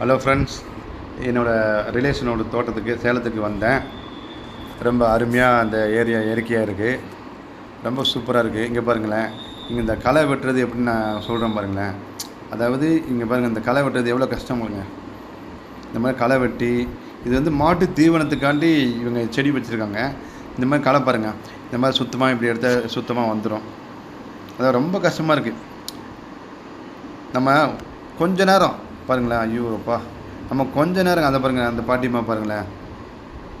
Hello friends, என்னோடய ரிலேஷனோட தோட்டத்துக்கு சேலத்துக்கு வந்தேன். ரொம்ப அருமையாக அந்த ஏரியா இயற்கையாக இருக்குது, ரொம்ப சூப்பராக இருக்குது. இங்கே பாருங்களேன், இங்கே இந்த களை வெட்டுறது எப்படின்னு நான் சொல்கிறேன் பாருங்களேன். அதாவது இங்கே பாருங்கள், இந்த களை வெட்டுறது எவ்வளோ கஷ்டம் பாருங்க. இந்த மாதிரி களை வெட்டி இது வந்து மாட்டு தீவனத்துக்காண்டி இவங்க செடி வச்சுருக்காங்க. இந்த மாதிரி களை பாருங்கள், இந்த மாதிரி சுத்தமாக இப்படி எடுத்தால் சுத்தமாக வந்துடும். அதாவது ரொம்ப கஷ்டமாக இருக்குது. நம்ம கொஞ்ச நேரம் பாருங்களேன், ஐயோப்பா, நம்ம கொஞ்ச நேரம் அதை பாருங்கள், அந்த பாட்டிமா பாருங்களேன்,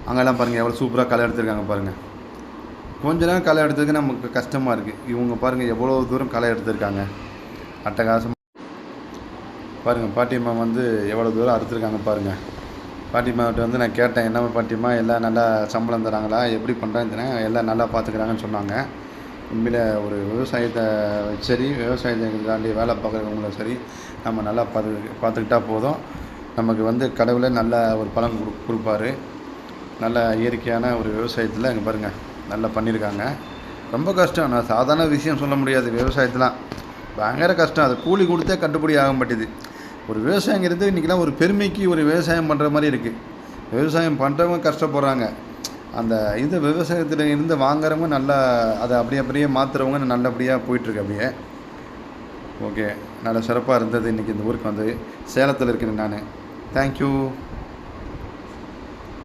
அங்கெல்லாம் பாருங்கள் எவ்வளோ சூப்பராக களை எடுத்துருக்காங்க பாருங்கள். கொஞ்ச நேரம் களை எடுத்ததுக்கு நமக்கு கஷ்டமாக இருக்குது. இவங்க பாருங்கள் எவ்வளோ தூரம் களை எடுத்துருக்காங்க, அட்டகாசம் பாருங்கள். பாட்டிமா வந்து எவ்வளோ தூரம் அறுத்துருக்காங்க பாருங்கள். பாட்டிமாவிட்ட வந்து நான் கேட்டேன், என்ன பாட்டிமா எல்லாம் நல்லா சம்பளம் தராங்களா, எப்படி பண்ணுறாங்கன்னு, எல்லாம் நல்லா பார்த்துக்கிறாங்கன்னு சொன்னாங்க. உண்மையில் ஒரு விவசாயத்தை சரி, விவசாயத்துக்காண்டி வேலை பார்க்குறவங்களும் சரி, நம்ம நல்லா பார்த்துக்கிட்டா போதும். நமக்கு வந்து கடவுளே நல்ல ஒரு பலன் கொடுப்பாரு. நல்ல இயற்கையான ஒரு விவசாயத்தில் இங்கே பாருங்கள் நல்லா பண்ணியிருக்காங்க. ரொம்ப கஷ்டம், நான் சாதாரண விஷயம் சொல்ல முடியாது. விவசாயத்தெலாம் பயங்கர கஷ்டம், அது கூலி கொடுத்தே கட்டுப்படி ஆக மாட்டேது. ஒரு விவசாயங்கிறது இன்றைக்கெலாம் ஒரு பெருமைக்கு ஒரு விவசாயம் பண்ணுற மாதிரி இருக்குது. விவசாயம் பண்ணுறவங்க கஷ்டப்படுறாங்க, அந்த இந்த விவசாயத்தில் இருந்து வாங்குறவங்க நல்லா அதை அப்படியே மாற்றுறவங்க நல்லபடியாக போயிட்டுருக்கு அப்படியே. ஓகே, நல்ல சிறப்பாக இருந்தது இன்றைக்கி இந்த ஊருக்கு வந்து. சேலத்தில் இருக்கிறேன் நான். தேங்க்யூ.